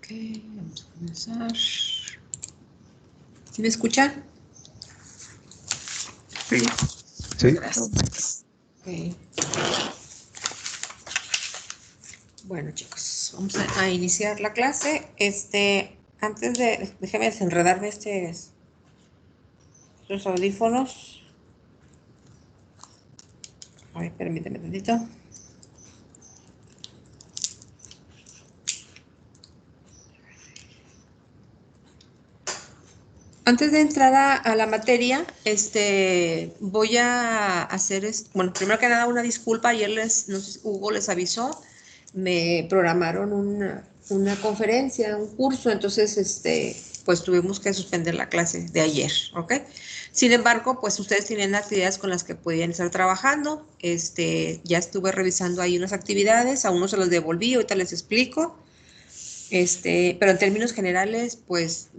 Ok, vamos a comenzar. ¿Sí me escuchan? Sí. Sí. Gracias. Okay. Bueno, chicos, vamos a iniciar la clase. Antes de, déjame desenredarme estos audífonos. A ver, permíteme tantito. Antes de entrar a la materia, voy a hacer, bueno, primero que nada una disculpa. Ayer no sé, Hugo les avisó, me programaron una conferencia, un curso, entonces, pues tuvimos que suspender la clase de ayer, ¿ok? Sin embargo, pues ustedes tienen actividades con las que podían estar trabajando. Ya estuve revisando ahí unas actividades, a unos se los devolví, ahorita les explico. Pero en términos generales, pues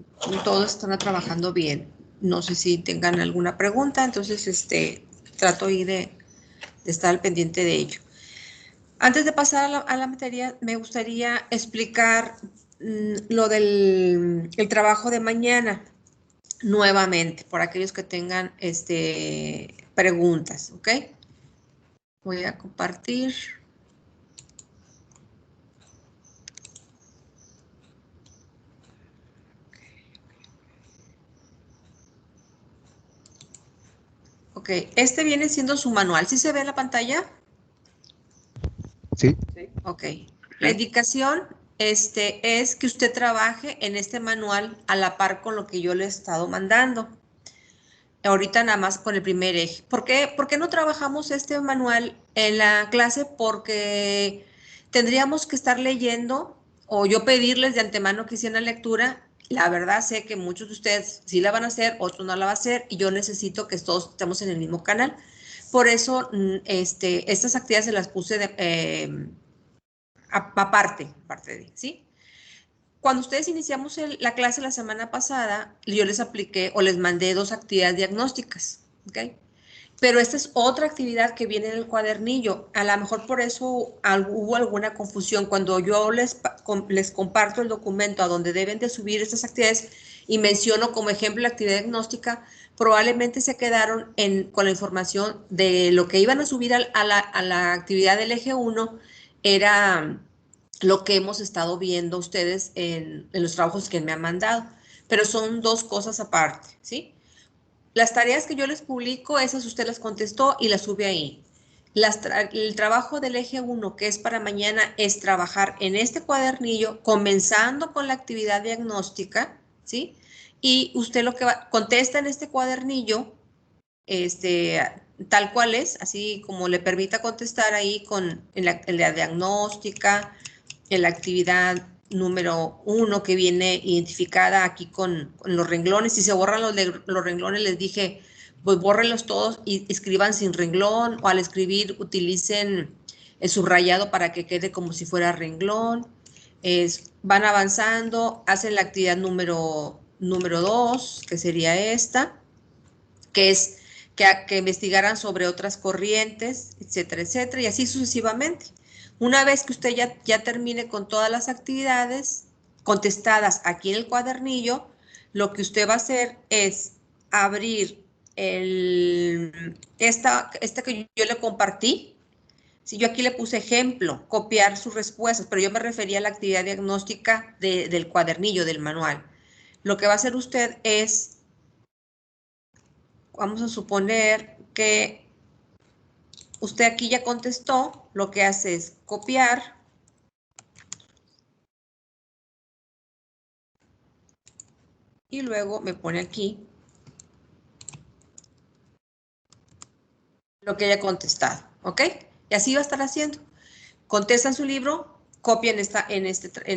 todos están trabajando bien. No sé si tengan alguna pregunta, entonces trato ahí de estar al pendiente de ello. Antes de pasar a la materia, me gustaría explicar lo del el trabajo de mañana nuevamente, por aquellos que tengan preguntas, ¿ok? Voy a compartir. Ok, viene siendo su manual. ¿Sí se ve en la pantalla? Sí. Ok. La indicación es que usted trabaje en este manual a la par con lo que yo le he estado mandando. Ahorita nada más con el primer eje. ¿Por qué no trabajamos este manual en la clase? Porque tendríamos que estar leyendo o yo pedirles de antemano que hicieran la lectura. La verdad sé que muchos de ustedes sí la van a hacer, otros no la van a hacer y yo necesito que todos estemos en el mismo canal. Por eso estas actividades se las puse aparte de, ¿sí? Cuando ustedes iniciamos la clase la semana pasada, yo les apliqué o les mandé 2 actividades diagnósticas, ¿ok? Pero esta es otra actividad que viene en el cuadernillo. A lo mejor por eso hubo alguna confusión. Cuando yo les comparto el documento a donde deben de subir estas actividades y menciono como ejemplo la actividad diagnóstica, probablemente se quedaron con la información de lo que iban a subir a la actividad del eje 1, era lo que hemos estado viendo ustedes en los trabajos que me han mandado. Pero son 2 cosas aparte, ¿sí? Las tareas que yo les publico, esas usted las contestó y las sube ahí. El trabajo del eje 1, que es para mañana, es trabajar en este cuadernillo, comenzando con la actividad diagnóstica, ¿sí? Y usted lo que contesta en este cuadernillo, tal cual es, así como le permita contestar ahí en la diagnóstica, en la actividad número 1 que viene identificada aquí con los renglones. Si se borran los renglones, les dije, pues bórrenlos todos y escriban sin renglón, o al escribir utilicen el subrayado para que quede como si fuera renglón. Van avanzando, hacen la actividad número 2, que sería esta, que es que investigaran sobre otras corrientes, etcétera, etcétera, y así sucesivamente. Una vez que usted ya termine con todas las actividades contestadas aquí en el cuadernillo, lo que usted va a hacer es abrir esta que yo le compartí. Si yo aquí le puse ejemplo, copiar sus respuestas, pero yo me refería a la actividad diagnóstica del cuadernillo, del manual. Lo que va a hacer usted es, vamos a suponer que usted aquí ya contestó, lo que hace es copiar y luego me pone aquí lo que haya contestado, ¿ok? Y así va a estar haciendo. Contesta en su libro, copia en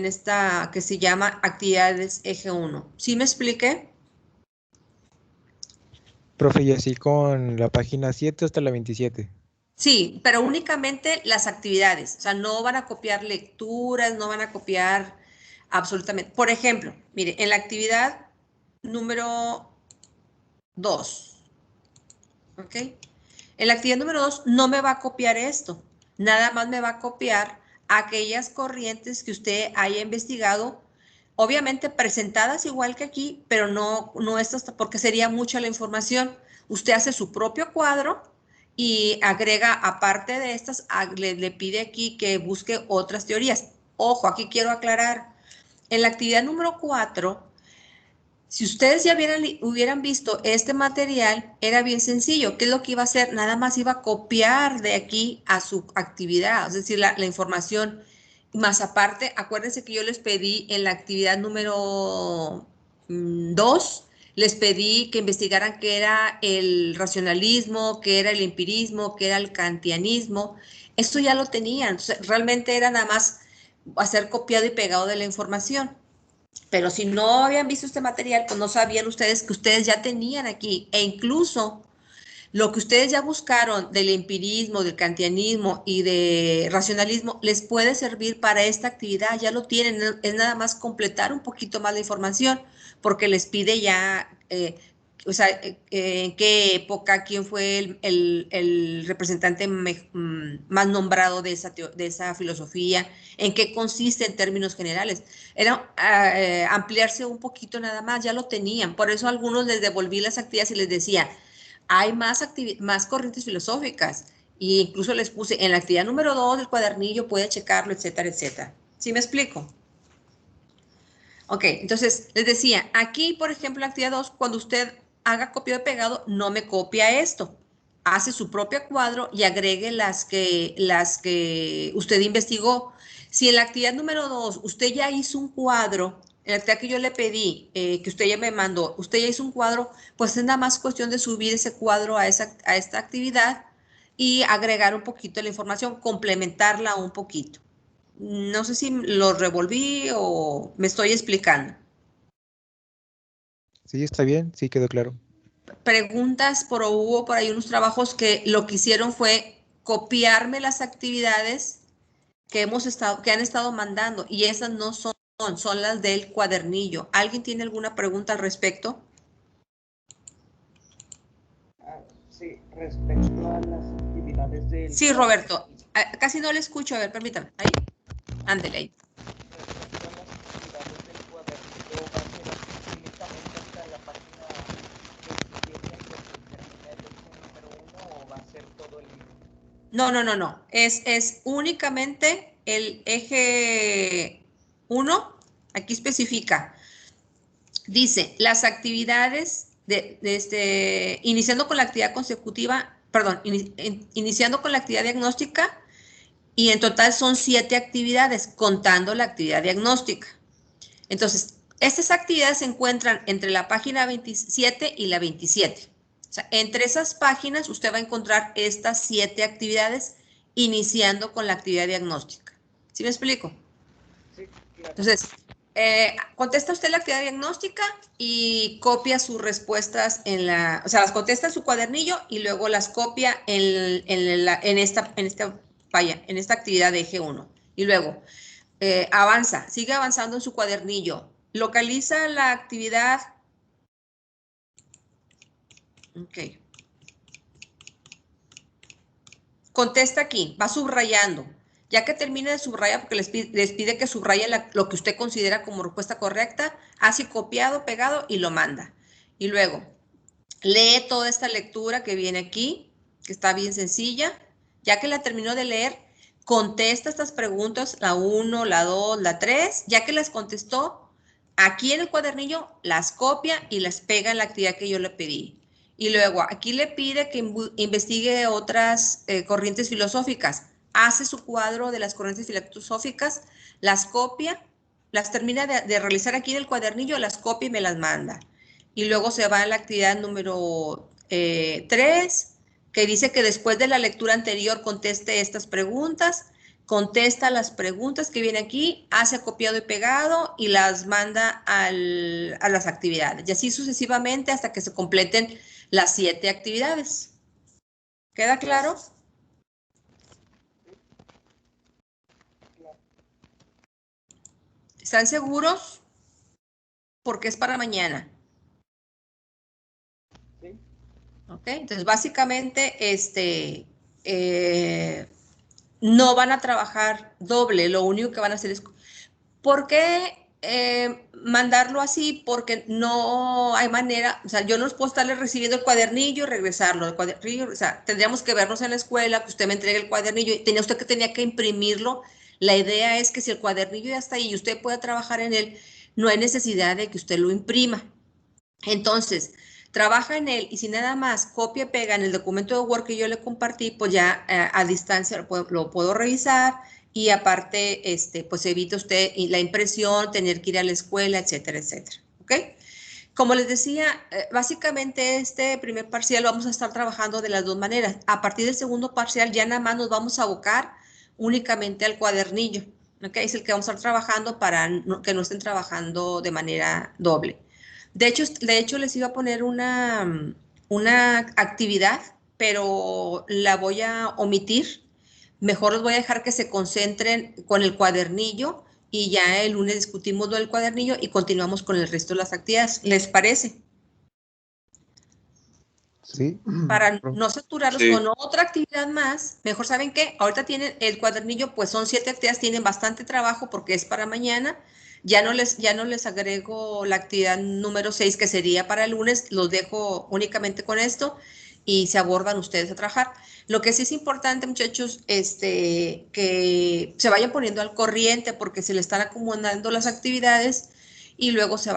esta que se llama actividades eje 1. ¿Sí me expliqué? Profe, y así con la página 7 hasta la 27. Sí, pero únicamente las actividades. O sea, no van a copiar lecturas, no van a copiar absolutamente. Por ejemplo, mire, en la actividad número 2, ¿ok? En la actividad número 2 no me va a copiar esto, nada más me va a copiar aquellas corrientes que usted haya investigado obviamente presentadas igual que aquí, pero no estas, porque sería mucha la información. Usted hace su propio cuadro y agrega, aparte de estas, le pide aquí que busque otras teorías. Ojo, aquí quiero aclarar, en la actividad número 4, si ustedes ya hubieran visto este material, era bien sencillo. ¿Qué es lo que iba a hacer? Nada más iba a copiar de aquí a su actividad, es decir, la información. Más aparte, acuérdense que yo les pedí en la actividad número 2, les pedí que investigaran qué era el racionalismo, qué era el empirismo, qué era el kantianismo. Esto ya lo tenían. Entonces, realmente era nada más hacer copiado y pegado de la información. Pero si no habían visto este material, pues no sabían ustedes que ustedes ya tenían aquí. E incluso lo que ustedes ya buscaron del empirismo, del kantianismo y de racionalismo, les puede servir para esta actividad. Ya lo tienen, es nada más completar un poquito más la información, porque les pide ya, o sea, en qué época, quién fue el representante más nombrado de esa filosofía, en qué consiste en términos generales. Era ampliarse un poquito nada más, ya lo tenían. Por eso a algunos les devolví las actividades y les decía, hay más corrientes filosóficas. E incluso les puse en la actividad número 2 del cuadernillo, puede checarlo, etcétera, etcétera. ¿Sí me explico? Ok, entonces les decía, aquí, por ejemplo, en la actividad 2, cuando usted haga copia de pegado, no me copia esto. Hace su propio cuadro y agregue las que usted investigó. Si en la actividad número 2 usted ya hizo un cuadro, en la actividad que yo le pedí, que usted ya me mandó, usted ya hizo un cuadro, pues es nada más cuestión de subir ese cuadro a esta actividad y agregar un poquito la información, complementarla un poquito. No sé si lo revolví o me estoy explicando. Sí, está bien, sí quedó claro. Preguntas, pero hubo por ahí unos trabajos que lo que hicieron fue copiarme las actividades que han estado mandando, y esas no son las del cuadernillo. ¿Alguien tiene alguna pregunta al respecto? Sí, respecto a las actividades del Sí, cuaderno. Roberto. Casi no le escucho. A ver, permítame. Ahí. Ándele ahí. Respecto a las actividades del cuadernillo, ¿va a ser así únicamente hasta la página 27 en donde termina el eje número 1 o va a ser todo el libro? No. Es únicamente el eje 1. Aquí especifica. Dice, las actividades iniciando con la actividad consecutiva, perdón, iniciando con la actividad diagnóstica, y en total son 7 actividades, contando la actividad diagnóstica. Entonces, estas actividades se encuentran entre la página 27 y la 27. O sea, entre esas páginas usted va a encontrar estas 7 actividades, iniciando con la actividad diagnóstica. ¿Sí me explico? Sí, claro. Entonces, contesta usted la actividad diagnóstica y copia sus respuestas o sea, las contesta en su cuadernillo y luego las copia en esta actividad de eje 1. Y luego sigue avanzando en su cuadernillo. Localiza la actividad. Ok. Contesta aquí, va subrayando. Ya que termine de subrayar, porque les pide que subraye lo que usted considera como respuesta correcta, hace copiado, pegado y lo manda. Y luego, lee toda esta lectura que viene aquí, que está bien sencilla. Ya que la terminó de leer, contesta estas preguntas, la 1, la 2, la 3. Ya que las contestó, aquí en el cuadernillo las copia y las pega en la actividad que yo le pedí. Y luego aquí le pide que investigue otras corrientes filosóficas. Hace su cuadro de las corrientes filosóficas, las copia, las termina de realizar aquí en el cuadernillo, las copia y me las manda. Y luego se va a la actividad número 3, que dice que después de la lectura anterior conteste estas preguntas, contesta las preguntas que viene aquí, hace copiado y pegado y las manda a las actividades. Y así sucesivamente hasta que se completen las 7 actividades. ¿Queda claro? ¿Están seguros? Porque es para mañana. Sí. ¿Ok? Entonces, básicamente, no van a trabajar doble, lo único que van a hacer es... ¿Por qué mandarlo así porque no hay manera, o sea, yo no les puedo estarle recibiendo el cuadernillo y regresarlo, el cuadernillo, o sea, tendríamos que vernos en la escuela, que usted me entregue el cuadernillo, y tenía usted que tenía que imprimirlo. La idea es que si el cuadernillo ya está ahí y usted puede trabajar en él, no hay necesidad de que usted lo imprima. Entonces, trabaja en él y si nada más copia y pega en el documento de Word que yo le compartí, pues ya a distancia lo puedo revisar y aparte, pues evita usted la impresión, tener que ir a la escuela, etcétera, etcétera. ¿Ok? Como les decía, básicamente este primer parcial lo vamos a estar trabajando de las dos maneras. A partir del segundo parcial ya nada más nos vamos a abocar únicamente al cuadernillo. ¿Ok? Es el que vamos a estar trabajando para que no estén trabajando de manera doble. De hecho, les iba a poner una actividad, pero la voy a omitir. Mejor los voy a dejar que se concentren con el cuadernillo y ya el lunes discutimos lo del cuadernillo y continuamos con el resto de las actividades. ¿Les parece? Sí. Para no saturarlos Sí. con otra actividad más, mejor saben qué, ahorita tienen el cuadernillo, pues son 7 actividades, tienen bastante trabajo porque es para mañana. Ya no les agrego la actividad número 6 que sería para el lunes, los dejo únicamente con esto y se abordan ustedes a trabajar. Lo que sí es importante, muchachos, que se vayan poniendo al corriente porque se le están acumulando las actividades y luego se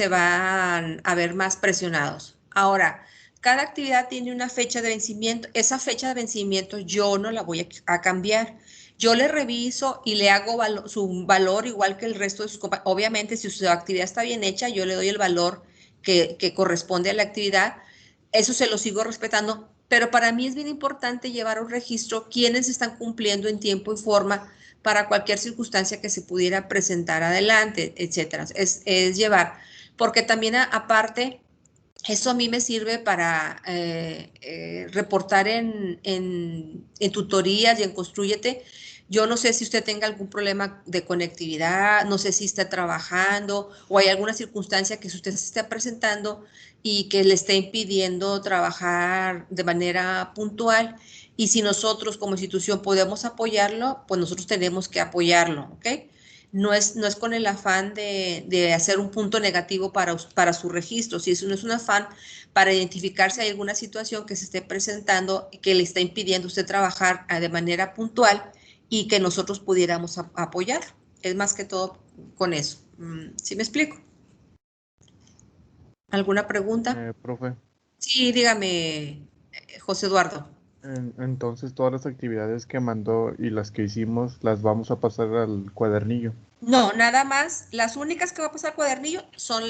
van a ver más presionados. Ahora, cada actividad tiene una fecha de vencimiento. Esa fecha de vencimiento yo no la voy a cambiar. Yo le reviso y le hago su valor igual que el resto de sus compañeros. Obviamente, si su actividad está bien hecha, yo le doy el valor que corresponde a la actividad. Eso se lo sigo respetando. Pero para mí es bien importante llevar un registro quiénes están cumpliendo en tiempo y forma para cualquier circunstancia que se pudiera presentar adelante, etcétera. Es llevar, porque también aparte eso a mí me sirve para reportar en tutorías y en Constrúyete. Yo no sé si usted tenga algún problema de conectividad, no sé si está trabajando o hay alguna circunstancia que usted se está presentando y que le esté impidiendo trabajar de manera puntual. Y si nosotros como institución podemos apoyarlo, pues nosotros tenemos que apoyarlo, ¿ok? No es con el afán de hacer un punto negativo para su registro, si eso no es un afán para identificar si hay alguna situación que se esté presentando que le está impidiendo usted trabajar de manera puntual y que nosotros pudiéramos apoyar. Es más que todo con eso. ¿Sí me explico? ¿Alguna pregunta? Profe, Sí, dígame, José Eduardo. entonces todas las actividades que mandó y las que hicimos las vamos a pasar al cuadernillo. No, nada más. Las únicas que va a pasar al cuadernillo son,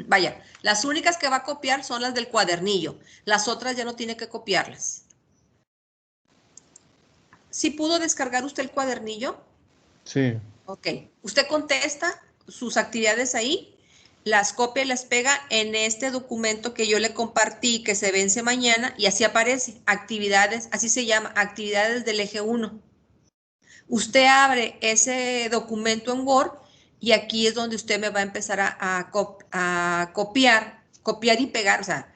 vaya, las únicas que va a copiar son las del cuadernillo. Las otras ya no tiene que copiarlas. ¿Sí pudo descargar usted el cuadernillo? Sí, Ok. Usted contesta sus actividades ahí, las copia y las pega en este documento que yo le compartí, que se vence mañana, y así aparece, actividades, así se llama, actividades del eje 1. Usted abre ese documento en Word y aquí es donde usted me va a empezar a copiar y pegar, o sea,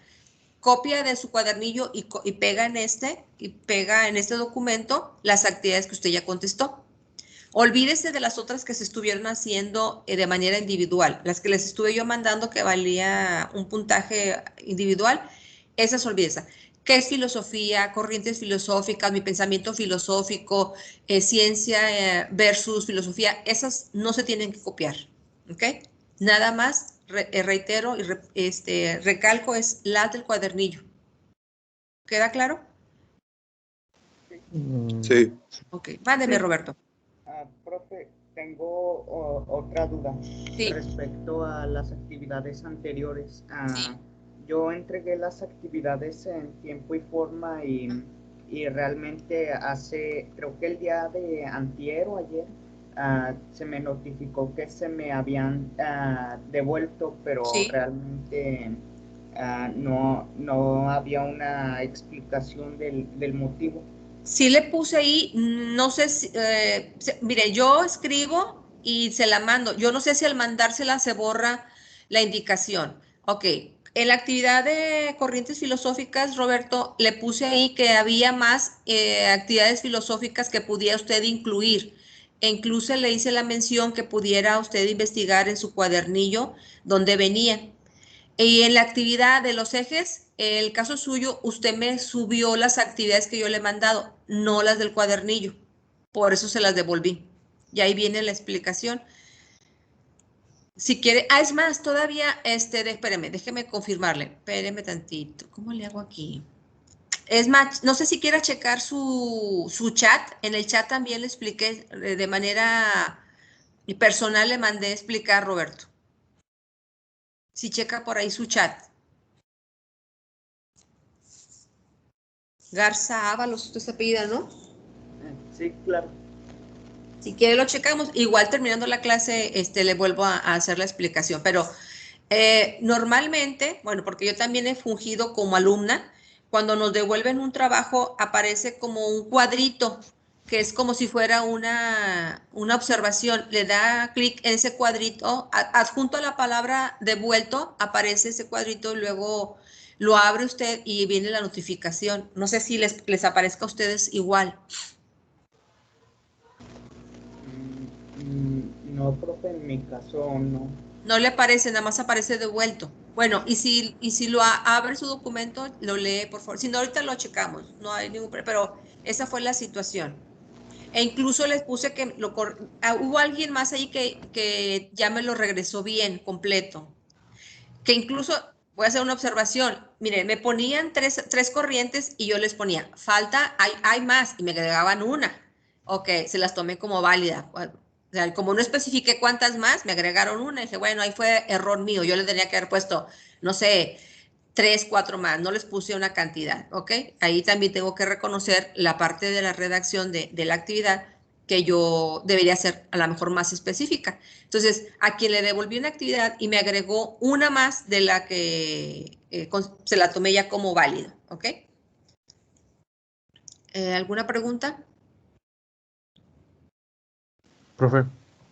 copia de su cuadernillo y pega en este documento las actividades que usted ya contestó. Olvídese de las otras que se estuvieron haciendo de manera individual, las que les estuve yo mandando que valía un puntaje individual, esas olvídese. ¿Qué es filosofía? Corrientes filosóficas, mi pensamiento filosófico, ciencia versus filosofía, esas no se tienen que copiar, ¿ok? Nada más, reitero y recalco, es las del cuadernillo. ¿Queda claro? Sí. Ok, mándeme, Sí. Roberto. Profe, tengo otra duda Sí. respecto a las actividades anteriores. Sí. Yo entregué las actividades en tiempo y forma y realmente creo que el día de antier o ayer, se me notificó que se me habían devuelto, pero Sí. realmente no había una explicación del motivo. Sí le puse ahí, no sé si, mire, yo escribo y se la mando. Yo no sé si al mandársela se borra la indicación. Ok, en la actividad de corrientes filosóficas, Roberto, le puse ahí que había más actividades filosóficas que pudiera usted incluir. e incluso le hice la mención que pudiera usted investigar en su cuadernillo dónde venía. Y en la actividad de los ejes, el caso suyo, usted me subió las actividades que yo le he mandado, no las del cuadernillo. Por eso se las devolví. Y ahí viene la explicación. Si quiere, es más, todavía, espéreme, déjeme confirmarle. Espéreme tantito. ¿Cómo le hago aquí? Es más, no sé si quiera checar su chat. En el chat también le expliqué de manera personal, le mandé a explicar, Roberto. Si checa por ahí su chat. Garza Ábalos, usted se apellida, ¿no? Sí, claro. Si quiere lo checamos. Igual terminando la clase, le vuelvo a hacer la explicación. Pero normalmente, bueno, porque yo también he fungido como alumna, cuando nos devuelven un trabajo aparece como un cuadrito, que es como si fuera una observación. Le da clic en ese cuadrito, adjunto a la palabra devuelto, aparece ese cuadrito y luego lo abre usted y viene la notificación. No sé si les aparezca a ustedes igual. No, profe, en mi caso no. No le aparece, nada más aparece devuelto. Bueno, y si lo abre su documento, lo lee, por favor. Si no, ahorita lo checamos, no hay ningún problema, pero esa fue la situación. E incluso les puse que hubo alguien más ahí que ya me lo regresó bien, completo. Que incluso, voy a hacer una observación, miren, me ponían tres corrientes y yo les ponía, falta, hay más, y me agregaban una. Ok, se las tomé como válida. O sea, como no especifiqué cuántas más, me agregaron una. Y dije, bueno, ahí fue error mío. Yo le tenía que haber puesto, no sé, 3, 4 más. No les puse una cantidad, ¿ok? Ahí también tengo que reconocer la parte de la redacción de la actividad que yo debería ser a lo mejor más específica. Entonces, a quien le devolví una actividad y me agregó una más de la que se la tomé ya como válida, ¿ok? ¿Alguna pregunta? Profe,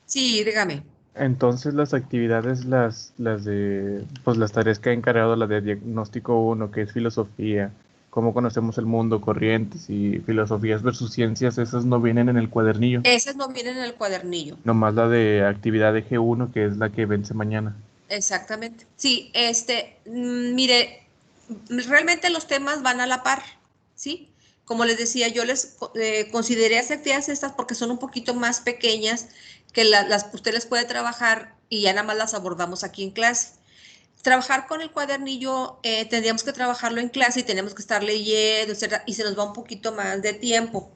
Sí, dígame. entonces las actividades, las de, pues las tareas que ha encargado, la de diagnóstico uno, que es filosofía, cómo conocemos el mundo, corrientes y filosofías versus ciencias, esas no vienen en el cuadernillo. Esas no vienen en el cuadernillo. Nomás la de actividad de G1, que es la que vence mañana. Exactamente. Sí, mire, realmente los temas van a la par, ¿sí? Como les decía, yo les consideré esas actividades estas porque son un poquito más pequeñas que las que usted les puede trabajar y ya nada más las abordamos aquí en clase. Trabajar con el cuadernillo, tendríamos que trabajarlo en clase y tenemos que estar leyendo, etcétera, y se nos va un poquito más de tiempo.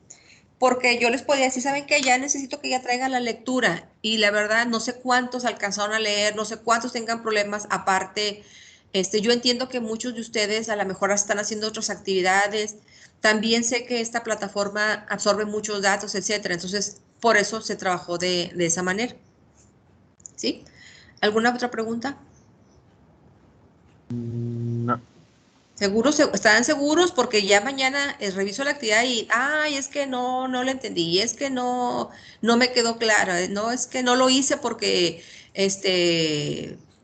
Porque yo les podía decir, ¿saben qué? Ya necesito que ya traigan la lectura. Y la verdad, no sé cuántos alcanzaron a leer, no sé cuántos tengan problemas. Aparte, yo entiendo que muchos de ustedes a lo mejor están haciendo otras actividades. También sé que esta plataforma absorbe muchos datos, etcétera. Entonces, por eso se trabajó de esa manera. ¿Sí? ¿Alguna otra pregunta? No. ¿Seguros? ¿Están seguros? Porque ya mañana reviso la actividad y, ay, es que no la entendí, es que no me quedó clara, no, es que no lo hice porque,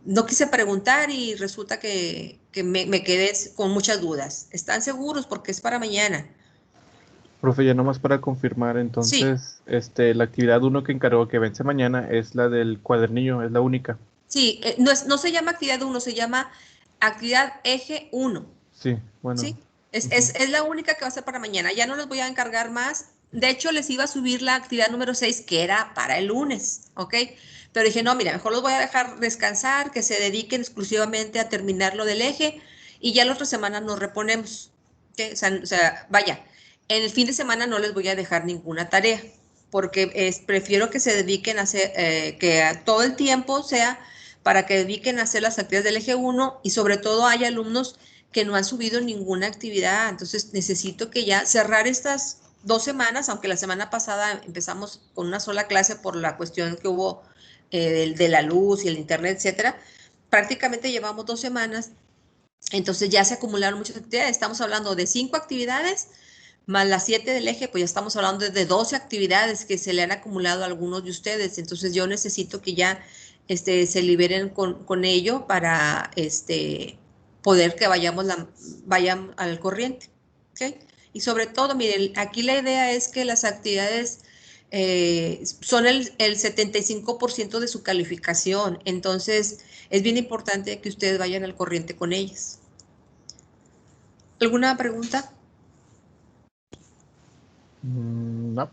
no quise preguntar y resulta que me quedé con muchas dudas. ¿Están seguros? Porque es para mañana. Profe, ya nomás para confirmar, Sí, entonces, la actividad uno que encargó que vence mañana es la del cuadernillo, es la única. sí, no se llama actividad uno, se llama actividad eje 1. Sí, bueno. Sí, es, Ujú. es, es la única que va a ser para mañana. Ya no les voy a encargar más. De hecho, les iba a subir la actividad número 6 que era para el lunes, ¿ok? Pero dije, no, mira, mejor los voy a dejar descansar, que se dediquen exclusivamente a terminar lo del eje y ya la otra semana nos reponemos. ¿Ok? O sea, vaya, en el fin de semana no les voy a dejar ninguna tarea, porque prefiero que se dediquen a hacer, que todo el tiempo sea para que dediquen a hacer las actividades del eje 1 y sobre todo hay alumnos que no han subido ninguna actividad. Entonces necesito que ya cerrar estas 2 semanas, aunque la semana pasada empezamos con una sola clase por la cuestión que hubo de la luz y el internet, etcétera. Prácticamente llevamos 2 semanas, entonces ya se acumularon muchas actividades. Estamos hablando de 5 actividades más las 7 del eje, pues ya estamos hablando de 12 actividades que se le han acumulado a algunos de ustedes. Entonces yo necesito que ya se liberen con ello para poder que vayan al corriente. ¿Okay? Y sobre todo, miren, aquí la idea es que las actividades son el 75% de su calificación. Entonces, es bien importante que ustedes vayan al corriente con ellas. ¿Alguna pregunta? No.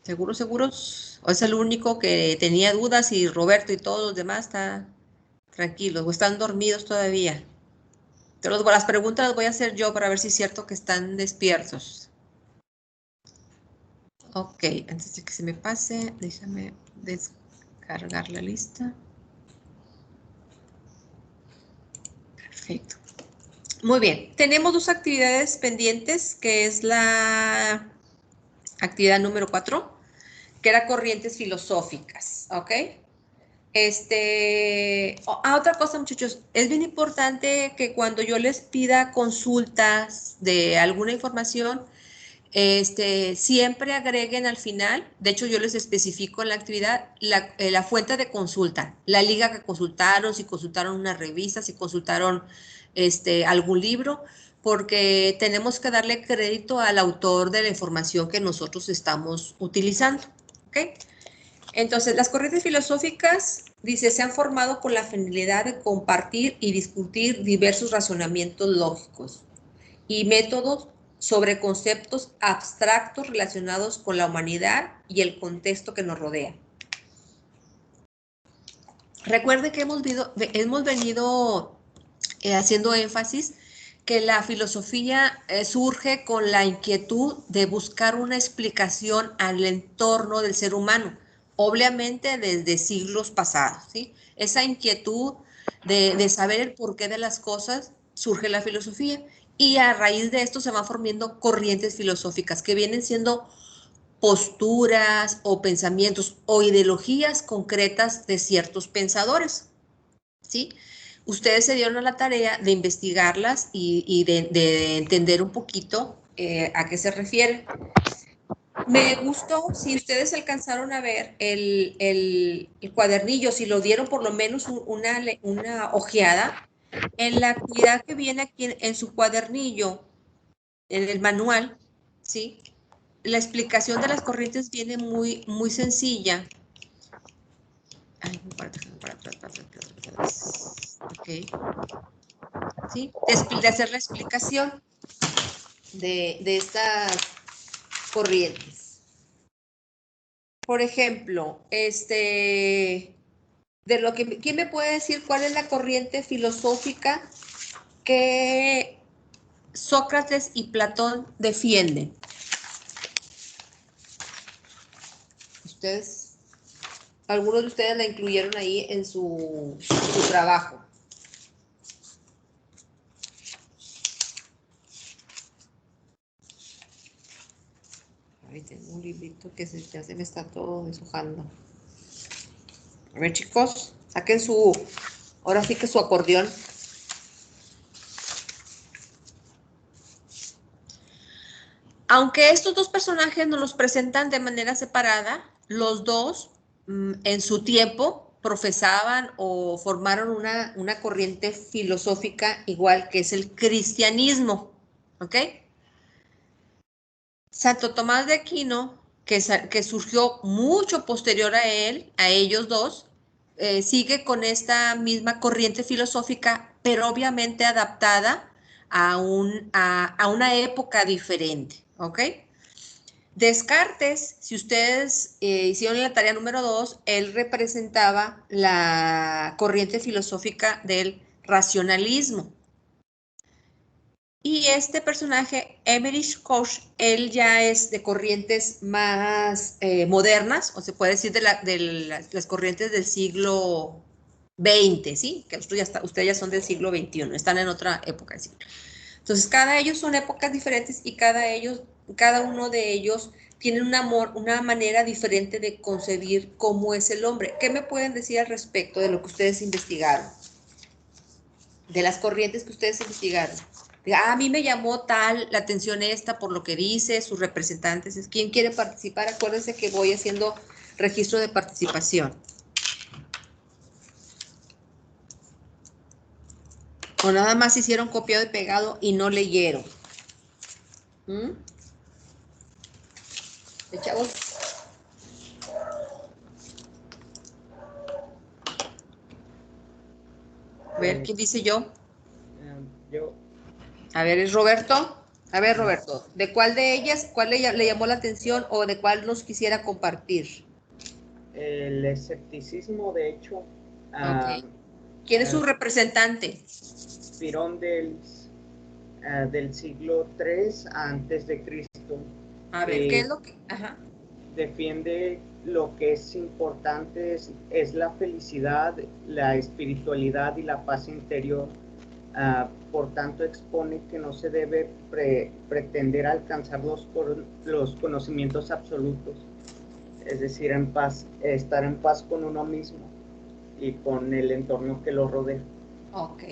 ¿Seguros? ¿O es el único que tenía dudas y Roberto y todos los demás están tranquilos o están dormidos todavía? Pero las preguntas las voy a hacer yo para ver si es cierto que están despiertos. Ok, antes de que se me pase, déjame descargar la lista. Perfecto. Muy bien, tenemos dos actividades pendientes, que es la actividad número 4, que era corrientes filosóficas, ¿ok? Otra cosa, muchachos, es bien importante que cuando yo les pida consultas de alguna información, siempre agreguen al final, de hecho yo les especifico en la actividad, la fuente de consulta, la liga que consultaron, si consultaron una revista, si consultaron algún libro, porque tenemos que darle crédito al autor de la información que nosotros estamos utilizando, ¿ok? Entonces, las corrientes filosóficas, dice, se han formado con la finalidad de compartir y discutir diversos razonamientos lógicos y métodos sobre conceptos abstractos relacionados con la humanidad y el contexto que nos rodea. Recuerde que hemos venido haciendo énfasis que la filosofía surge con la inquietud de buscar una explicación al entorno del ser humano, obviamente desde siglos pasados, ¿sí? Esa inquietud de saber el porqué de las cosas surge la filosofía y a raíz de esto se van formando corrientes filosóficas que vienen siendo posturas o pensamientos o ideologías concretas de ciertos pensadores, ¿sí? Ustedes se dieron a la tarea de investigarlas y de entender un poquito a qué se refiere. Me gustó, si ustedes alcanzaron a ver el cuadernillo, si lo dieron por lo menos una ojeada, en la actividad que viene aquí en su cuadernillo, en el manual, ¿sí? La explicación de las corrientes viene muy, muy sencilla. Ay, para atrás. Ok. ¿Sí? De hacer la explicación de estas corrientes. Por ejemplo, ¿quién me puede decir cuál es la corriente filosófica que Sócrates y Platón defienden? Algunos de ustedes la incluyeron ahí en su trabajo. Ahí tengo un librito que ya se me está todo deshojando. A ver, chicos, saquen ahora sí que su acordeón. Aunque estos dos personajes nos los presentan de manera separada, los dos en su tiempo profesaban o formaron una corriente filosófica igual que es el cristianismo, ¿ok? Santo Tomás de Aquino, que surgió mucho posterior a ellos dos, sigue con esta misma corriente filosófica, pero obviamente adaptada a una época diferente, ¿ok? Descartes, si ustedes hicieron la tarea número 2, él representaba la corriente filosófica del racionalismo. Y este personaje, Emmerich Koch, él ya es de corrientes más modernas, o se puede decir de las corrientes del siglo XX, ¿sí? Que ustedes ya son del siglo XXI, están en otra época del siglo. Entonces, cada ellos son épocas diferentes y cada uno de ellos tiene una manera diferente de concebir cómo es el hombre. ¿Qué me pueden decir al respecto de lo que ustedes investigaron? De las corrientes que ustedes investigaron. A mí me llamó la atención esta por lo que dice, sus representantes. ¿Quién quiere participar? Acuérdense que voy haciendo registro de participación. O nada más hicieron copiado y pegado y no leyeron. Chavos. A ver, ¿quién dice yo? Yo, A ver, ¿es Roberto? A ver, Roberto, ¿de cuál de ellas, le llamó la atención o de cuál nos quisiera compartir? el escepticismo, de hecho, Ok. ¿Quién es su representante? Pirón del siglo III antes de Cristo. A ver, ¿qué es lo que...? Ajá. Defiende lo que es importante, es la felicidad, la espiritualidad y la paz interior. Por tanto, expone que no se debe pretender alcanzar los conocimientos absolutos, es decir, estar en paz con uno mismo y con el entorno que lo rodea. Ok.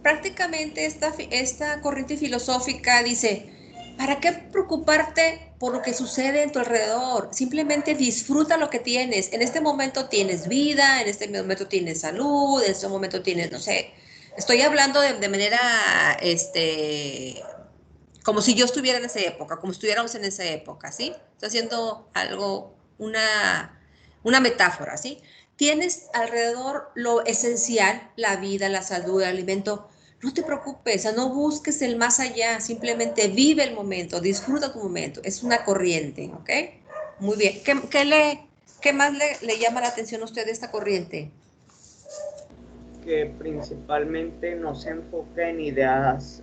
Prácticamente esta corriente filosófica dice, ¿para qué preocuparte por lo que sucede en tu alrededor? Simplemente disfruta lo que tienes. En este momento tienes vida, en este momento tienes salud, en este momento tienes, no sé, estoy hablando de manera, como si yo estuviera en esa época, como si estuviéramos en esa época, ¿sí? Estoy haciendo algo, una metáfora, ¿sí? Tienes alrededor lo esencial, la vida, la salud, el alimento. No te preocupes, o sea, no busques el más allá, simplemente vive el momento, disfruta tu momento. Es una corriente, ¿ok? Muy bien. ¿Qué más le llama la atención a usted de esta corriente? Que principalmente no se enfoca en ideas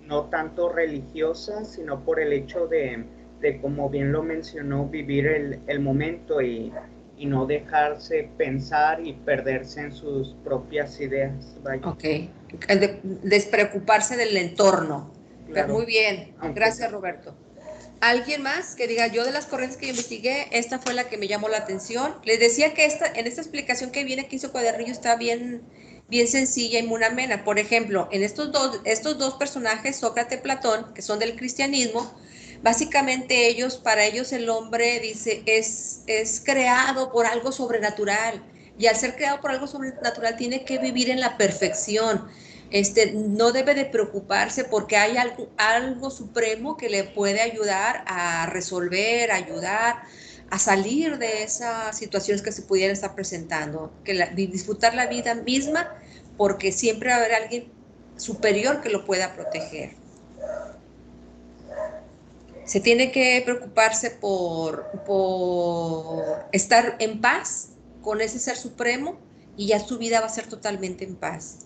no tanto religiosas, sino por el hecho de como bien lo mencionó, vivir el momento y no dejarse pensar y perderse en sus propias ideas. Vaya. Ok. Despreocuparse del entorno. Pero Claro, muy bien. aunque Gracias, Roberto. ¿Alguien más que diga, yo de las corrientes que yo investigué, esta fue la que me llamó la atención? Les decía que en esta explicación que viene aquí en su cuadernillo está bien, bien sencilla y muy amena. Por ejemplo, en estos dos personajes, Sócrates y Platón, que son del cristianismo, básicamente para ellos el hombre, dice, es creado por algo sobrenatural. Y al ser creado por algo sobrenatural tiene que vivir en la perfección. No debe de preocuparse porque hay algo supremo que le puede ayudar a resolver, ayudar a salir de esas situaciones que se pudieran estar presentando, disfrutar la vida misma porque siempre va a haber alguien superior que lo pueda proteger. Se tiene que preocuparse por estar en paz con ese ser supremo y ya su vida va a ser totalmente en paz.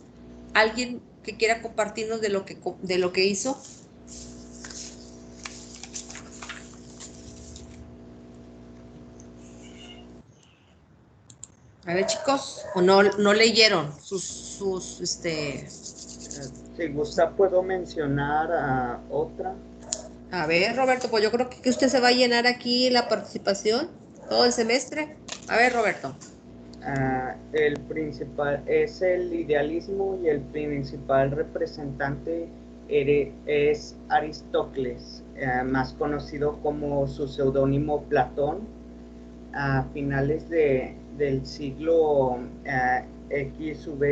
¿Alguien que quiera compartirnos de lo que hizo? A ver, chicos, o no leyeron si gusta puedo mencionar otra. A ver, Roberto, pues yo creo que usted se va a llenar aquí la participación todo el semestre. A ver, Roberto. El principal es el idealismo y el principal representante es Aristócles, más conocido como su seudónimo Platón. A finales del siglo XV,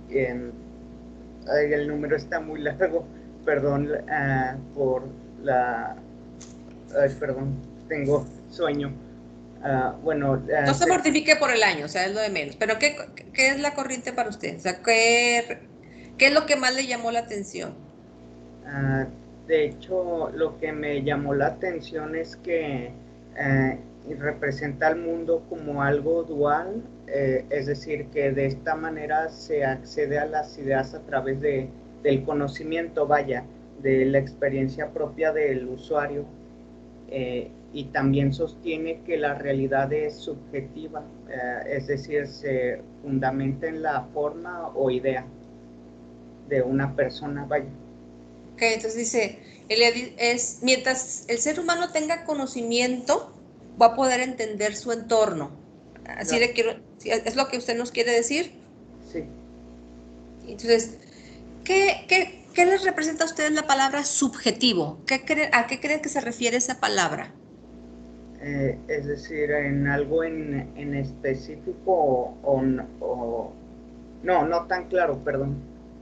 el número está muy largo, perdón por la... perdón, tengo sueño. Bueno, No se mortifique por el año, o sea, es lo de menos. Pero ¿qué es la corriente para usted? O sea, ¿qué es lo que más le llamó la atención? De hecho, lo que me llamó la atención es que representa al mundo como algo dual, es decir, que de esta manera se accede a las ideas a través del conocimiento, vaya, de la experiencia propia del usuario, y también sostiene que la realidad es subjetiva, es decir, se fundamenta en la forma o idea de una persona, vaya. Ok, entonces dice, mientras el ser humano tenga conocimiento, va a poder entender su entorno. Así Claro. le quiero, ¿es lo que usted nos quiere decir? Sí. Entonces, ¿qué les representa a ustedes la palabra subjetivo? ¿A qué creen que se refiere esa palabra? Es decir, en algo en específico no tan claro, perdón,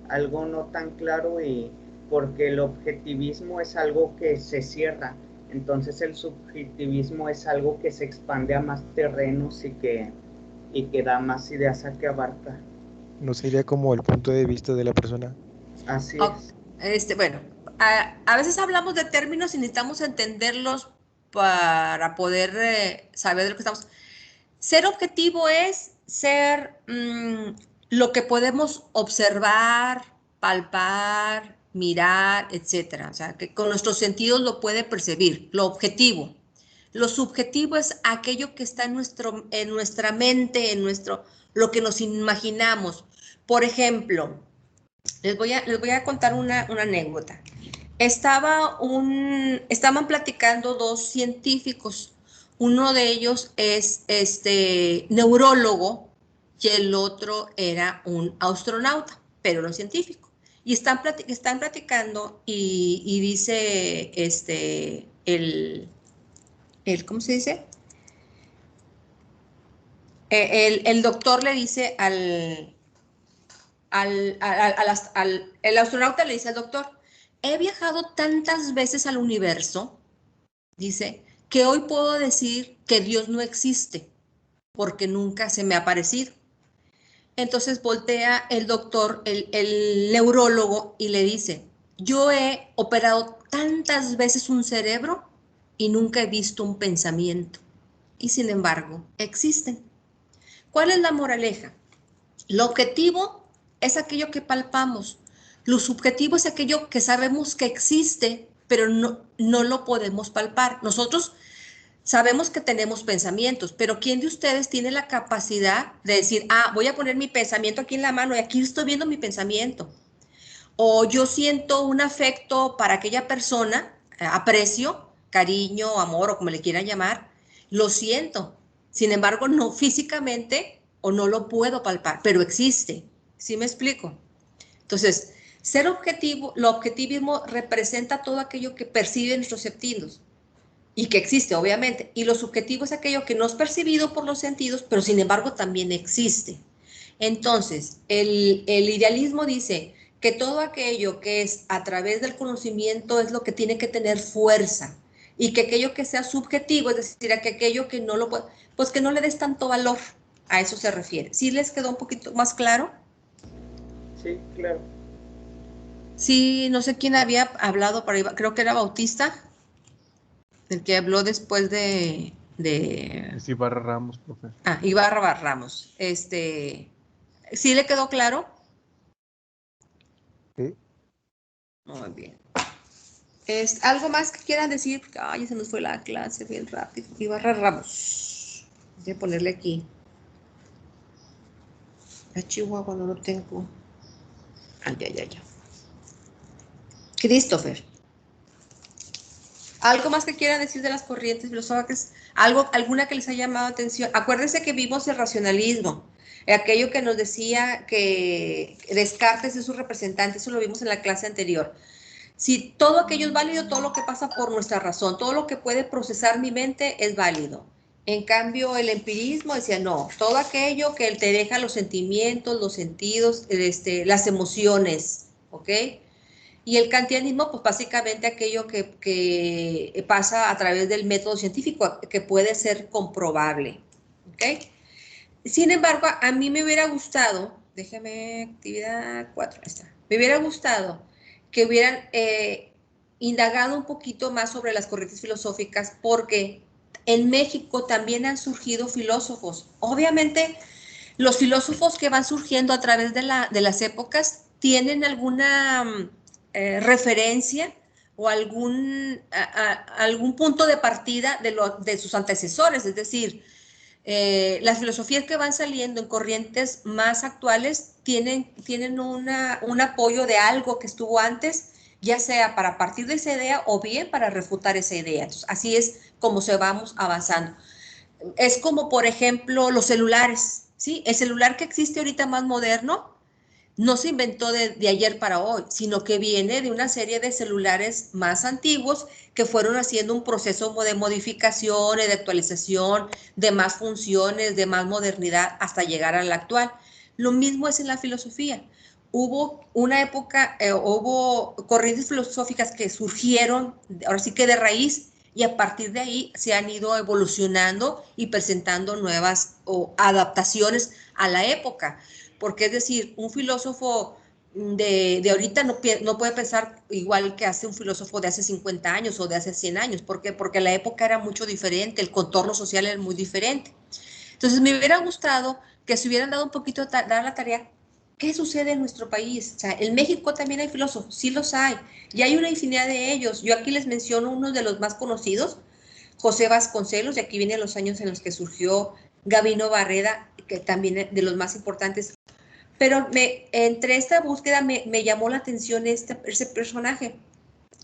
algo no tan claro, y porque el objetivismo es algo que se cierra, entonces el subjetivismo es algo que se expande a más terrenos y que y que da más ideas a que abarca. No sería como el punto de vista de la persona. Así es. Bueno, a veces hablamos de términos y necesitamos entenderlos para poder saber de lo que estamos. Ser objetivo es ser lo que podemos observar, palpar, mirar, etcétera. O sea, que con nuestros sentidos lo puede percibir, lo objetivo. Lo subjetivo es aquello que está en nuestra mente, lo que nos imaginamos. Por ejemplo, les voy a contar una anécdota. Estaban platicando dos científicos. Uno de ellos es neurólogo y el otro era un astronauta, pero no científico. Y están platicando y dice ¿cómo se dice? El doctor le dice el astronauta le dice al doctor, he viajado tantas veces al universo, dice, que hoy puedo decir que Dios no existe, porque nunca se me ha aparecido. Entonces voltea el doctor, el neurólogo, y le dice, yo he operado tantas veces un cerebro y nunca he visto un pensamiento. Y sin embargo, existen. ¿Cuál es la moraleja? Lo objetivo es aquello que palpamos. Lo subjetivo es aquello que sabemos que existe, pero no lo podemos palpar. Nosotros sabemos que tenemos pensamientos, pero ¿quién de ustedes tiene la capacidad de decir, voy a poner mi pensamiento aquí en la mano y aquí estoy viendo mi pensamiento? O yo siento un afecto para aquella persona, aprecio, cariño, amor o como le quieran llamar, lo siento. Sin embargo, no físicamente o no lo puedo palpar, pero existe. ¿Sí me explico? Entonces, ser objetivo, lo objetivismo representa todo aquello que perciben nuestros sentidos y que existe, obviamente. Y lo subjetivo es aquello que no es percibido por los sentidos, pero sin embargo también existe. Entonces, el idealismo dice que todo aquello que es a través del conocimiento es lo que tiene que tener fuerza y que aquello que sea subjetivo, es decir, que aquello que no lo puede, pues que no le des tanto valor. A eso se refiere. ¿Sí les quedó un poquito más claro? Sí, claro. Sí, no sé quién había hablado por ahí, creo que era Bautista, el que habló después de Es Ibarra Ramos, profe. Ibarra Ramos. ¿Sí le quedó claro? Sí. Muy bien. ¿Algo más que quieran decir? Ay, se nos fue la clase bien rápido. Ibarra Ramos. Voy a ponerle aquí. A Chihuahua no lo tengo. Ya. Christopher. ¿Algo más que quieran decir de las corrientes filosóficas? ¿Alguna que les haya llamado la atención? Acuérdense que vimos el racionalismo, aquello que nos decía que Descartes es su representante, eso lo vimos en la clase anterior. Si todo aquello es válido, todo lo que pasa por nuestra razón, todo lo que puede procesar mi mente es válido. En cambio, el empirismo decía, no, todo aquello que te deja los sentimientos, los sentidos, las emociones, ¿ok? Y el kantianismo, pues básicamente aquello que pasa a través del método científico, que puede ser comprobable, ¿ok? Sin embargo, a mí me hubiera gustado, déjame, actividad 4, ahí está, me hubiera gustado que hubieran indagado un poquito más sobre las corrientes filosóficas, porque en México también han surgido filósofos. Obviamente, los filósofos que van surgiendo a través de las épocas tienen alguna referencia o algún punto de partida de sus antecesores, es decir, las filosofías que van saliendo en corrientes más actuales tienen un apoyo de algo que estuvo antes, ya sea para partir de esa idea o bien para refutar esa idea. Entonces, así es como se vamos avanzando. Es como, por ejemplo, los celulares, ¿sí? El celular que existe ahorita más moderno no se inventó de ayer para hoy, sino que viene de una serie de celulares más antiguos que fueron haciendo un proceso de modificación, de actualización, de más funciones, de más modernidad, hasta llegar al actual. Lo mismo es en la filosofía. Hubo una época, hubo corrientes filosóficas que surgieron, ahora sí que de raíz, Y a partir de ahí se han ido evolucionando y presentando nuevas adaptaciones a la época. Porque es decir, un filósofo de ahorita no puede pensar igual que hace un filósofo de hace 50 años o de hace 100 años. ¿Por qué? Porque la época era mucho diferente, el contorno social era muy diferente. Entonces me hubiera gustado que se hubieran dado un poquito, dar la tarea. ¿Qué sucede en nuestro país? O sea, en México también hay filósofos, sí los hay, y hay una infinidad de ellos. Yo aquí les menciono uno de los más conocidos, José Vasconcelos, y aquí vienen los años en los que surgió Gabino Barreda, que también es de los más importantes. Pero entre esta búsqueda me llamó la atención ese personaje,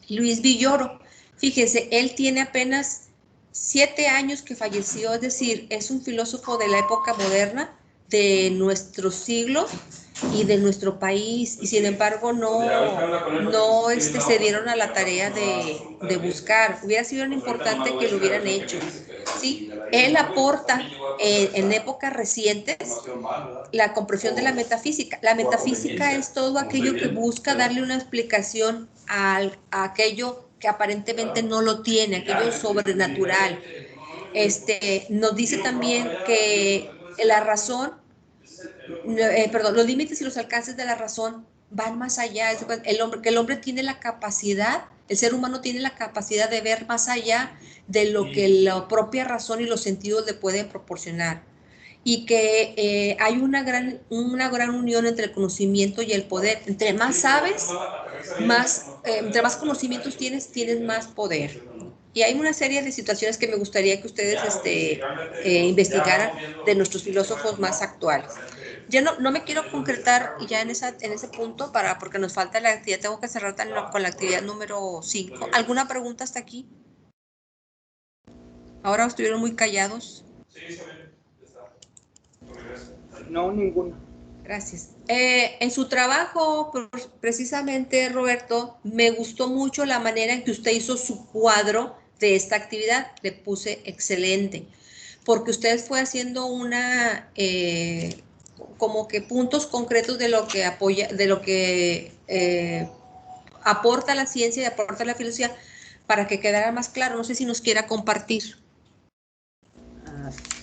Luis Villoro. Fíjense, él tiene apenas 7 años que falleció, es decir, es un filósofo de la época moderna, de nuestro siglo y de nuestro país, y sin embargo no se dieron a la tarea de buscar. Hubiera sido importante que lo hubieran hecho, ¿sí? Él aporta en épocas recientes la comprensión de la metafísica. La metafísica es todo aquello que busca darle una explicación a aquello que aparentemente no lo tiene, aquello sobrenatural. Nos dice también que la razón, los límites y los alcances de la razón van más allá. Que el hombre tiene la capacidad, el ser humano tiene la capacidad de ver más allá de lo que la propia razón y los sentidos le pueden proporcionar. Y que hay una gran unión entre el conocimiento y el poder. Entre más sabes, entre más conocimientos tienes más poder. Y hay una serie de situaciones que me gustaría que ustedes investigaran de nuestros filósofos más actuales. Ya no me quiero concretar ya en ese punto porque nos falta la actividad. Tengo que cerrar con la actividad número 5. ¿Alguna pregunta hasta aquí? Ahora estuvieron muy callados. Sí, no, ninguna. Gracias. En su trabajo, precisamente, Roberto, me gustó mucho la manera en que usted hizo su cuadro de esta actividad. Le puse excelente, porque usted fue haciendo como que puntos concretos de lo que apoya, de lo que aporta la ciencia y aporta la filosofía, para que quedara más claro. No sé si nos quiera compartir.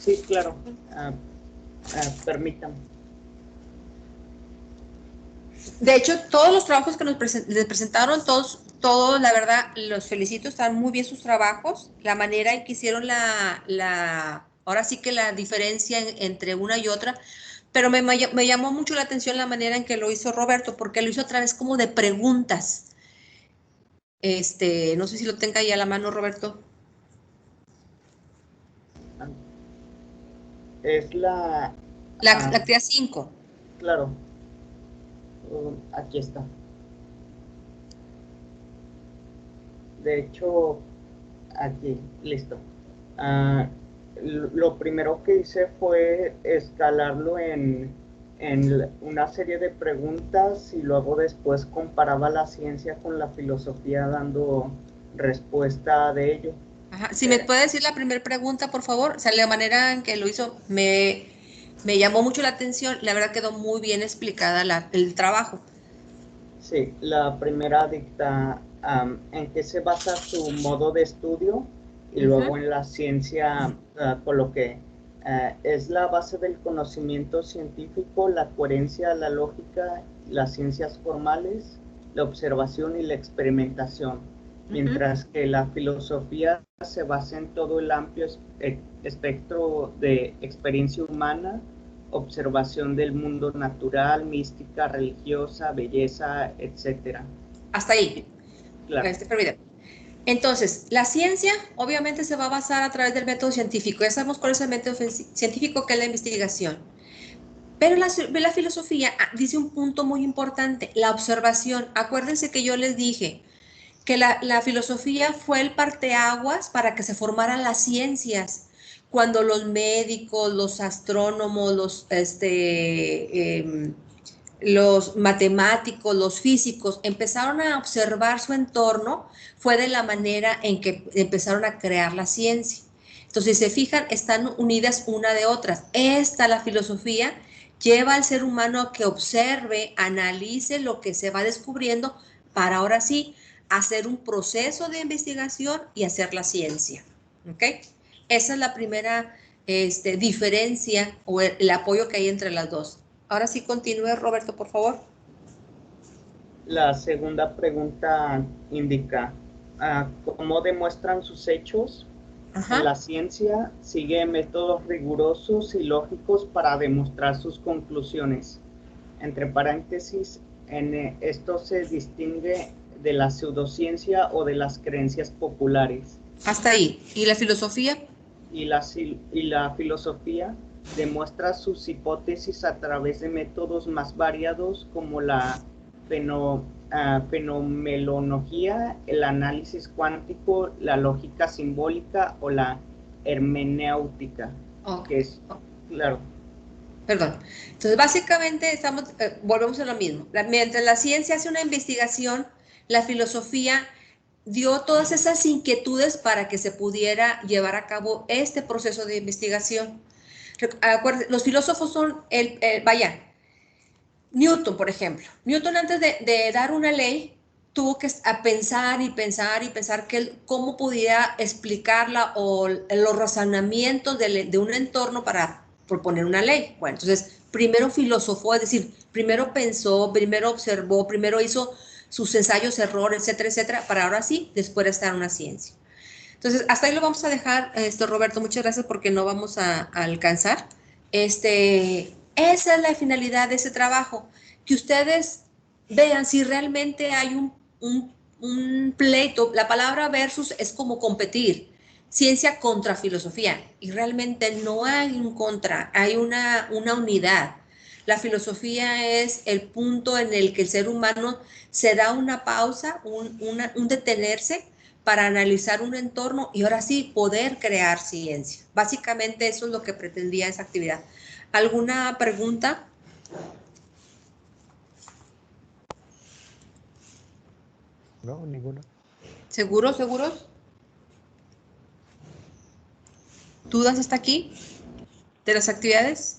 Sí, claro. Permítame. De hecho, todos los trabajos que les presentaron, todos, la verdad, los felicito, están muy bien sus trabajos. La manera en que hicieron ahora sí que la diferencia entre una y otra, pero me llamó mucho la atención la manera en que lo hizo Roberto, porque lo hizo a través como de preguntas. No sé si lo tenga ahí a la mano, Roberto. Es la actividad 5. Claro. Aquí está. De hecho, aquí, listo. Lo primero que hice fue escalarlo en una serie de preguntas y luego después comparaba la ciencia con la filosofía dando respuesta de ello. Ajá. Si me puede decir la primera pregunta, por favor. O sea, la manera en que lo hizo me llamó mucho la atención. La verdad quedó muy bien explicada el trabajo. Sí, la primera dicta en qué se basa su modo de estudio y luego en la ciencia coloqué. Es la base del conocimiento científico, la coherencia, la lógica, las ciencias formales, la observación y la experimentación, mientras que la filosofía se basa en todo el amplio espectro de experiencia humana, observación del mundo natural, mística, religiosa, belleza, etc. Hasta ahí. Claro. Entonces, la ciencia obviamente se va a basar a través del método científico. Ya sabemos cuál es el método científico, que es la investigación. Pero la filosofía dice un punto muy importante, la observación. Acuérdense que yo les dije que la filosofía fue el parteaguas para que se formaran las ciencias. Cuando los médicos, los astrónomos, los matemáticos, los físicos empezaron a observar su entorno, fue de la manera en que empezaron a crear la ciencia. Entonces, si se fijan, están unidas una de otras. La filosofía, lleva al ser humano a que observe, analice lo que se va descubriendo para ahora sí hacer un proceso de investigación y hacer la ciencia. ¿Ok? Esa es la primera diferencia o el apoyo que hay entre las dos. Ahora sí continúe, Roberto, por favor. La segunda pregunta indica, ¿cómo demuestran sus hechos? Ajá. La ciencia sigue métodos rigurosos y lógicos para demostrar sus conclusiones. Entre paréntesis, esto se distingue de la pseudociencia o de las creencias populares. Hasta ahí. ¿Y la filosofía? Y la filosofía demuestra sus hipótesis a través de métodos más variados como la fenomenología, el análisis cuántico, la lógica simbólica o la hermenéutica. Okay. Que es, claro. Perdón. Entonces, básicamente, volvemos a lo mismo. Mientras la ciencia hace una investigación, la filosofía dio todas esas inquietudes para que se pudiera llevar a cabo este proceso de investigación. Los filósofos son, Newton, por ejemplo. Newton, antes de dar una ley, tuvo que pensar y pensar y pensar cómo podía explicarla o los razonamientos de un entorno para proponer una ley. Bueno, entonces, primero filosofó, es decir, primero pensó, primero observó, primero hizo sus ensayos, errores, etcétera, etcétera, para ahora sí, después estar en una ciencia. Entonces, hasta ahí lo vamos a dejar, Roberto, muchas gracias porque no vamos a alcanzar. Esa es la finalidad de ese trabajo, que ustedes vean si realmente hay un pleito. La palabra versus es como competir, ciencia contra filosofía, y realmente no hay un contra, hay una unidad. La filosofía es el punto en el que el ser humano se da una pausa, un detenerse para analizar un entorno y ahora sí poder crear ciencia. Básicamente eso es lo que pretendía esa actividad. ¿Alguna pregunta? No, ninguna. ¿Seguros? ¿Dudas hasta aquí de las actividades?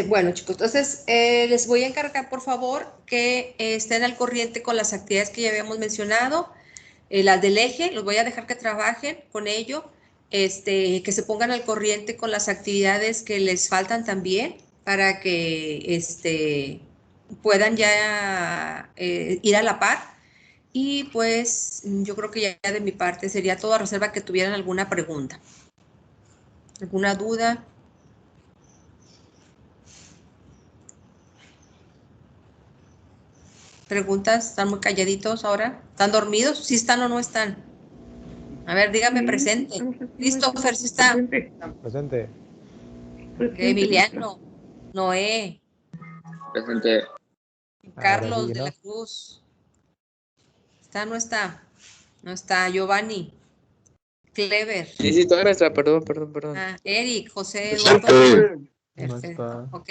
Bueno, chicos, entonces les voy a encargar, por favor, que estén al corriente con las actividades que ya habíamos mencionado. Las del eje, los voy a dejar que trabajen con ello, que se pongan al corriente con las actividades que les faltan también para que puedan ya ir a la par. Y pues yo creo que ya de mi parte sería todo, a reserva que tuvieran alguna pregunta, alguna duda. ¿Preguntas? ¿Están muy calladitos ahora? ¿Están dormidos? ¿Sí están o no están? A ver, dígame presente. Christopher, ¿sí está? Presente. Emiliano, Noé, Presente. Carlos sí, de ¿no? la Cruz. ¿Está o no está? No está. Giovanni, Clever. Sí, todavía está, perdón. Eric, José Eduardo. No Perfecto. está. Ok.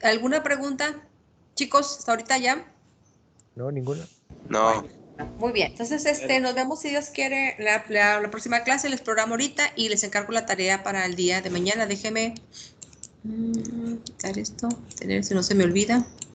¿Alguna pregunta? Chicos, hasta ahorita ya. No, ninguna. No. Muy bien, entonces nos vemos si Dios quiere la próxima clase, les programo ahorita y les encargo la tarea para el día de mañana. Déjeme quitar esto, si no se me olvida.